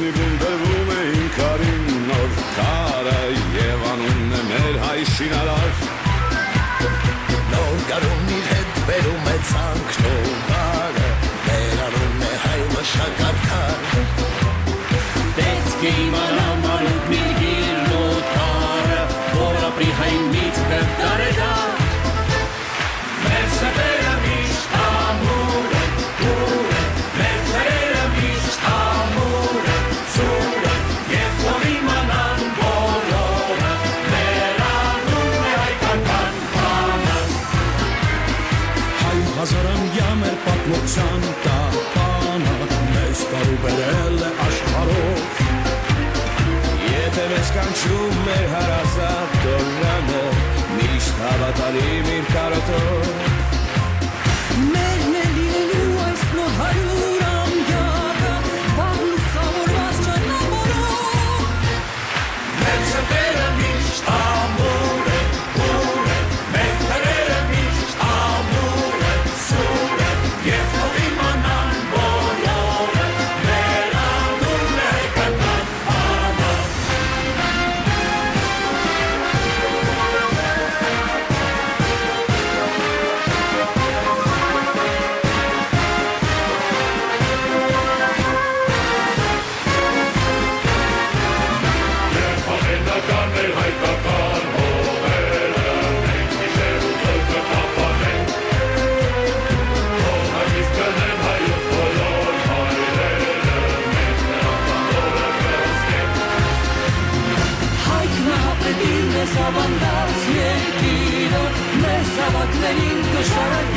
Գարունի բունդրվում էին քարին նոր քարը եւ անունն է մեր հայ շինարար Նոր գարուն իր հետ բերում է ցանկնողարը մեր անունն է հայ մշակարար Պետք է իմանամ անունն իր գիրն ու տարը որ ապրի հայ միտքը տարեդար Մեր սրտերը միշտ ամուր են, դուր են Մեր սրտերը միշտ ամուր են, սուր են Եվ որ իմանան բոլորը Մեր անունն է հայկական բանը Հայ հազարամյա մեր պատմության տապանը Մեզ կարու բերել է աշխարհով Եթե մեզ կանչում մեր հարազատ տորանը Միշտ հավատալիմ իր կարոտով Մերն է լինելու այս նոր 100 ամյակը Վաղ լուսավորված ճանապարհով Մեր սրտերը միշտ ամուր են, ուր են Մեր թրերը միշտ ամուր են, սուր են Եվ որ իմանան բոլորը Մեր անունն է հայկական բանը Եվ հավենական մեր հայկական հողերը Մենք գիշեր ու զորքը պապանենք Թող հագիս կնեն հայոց բոլոր հայրերը Մենք նրանց անորը կհսկենք Հայքն ապրետին մեզ ավանդած երկիրը Մեզ ավակներին կշարակ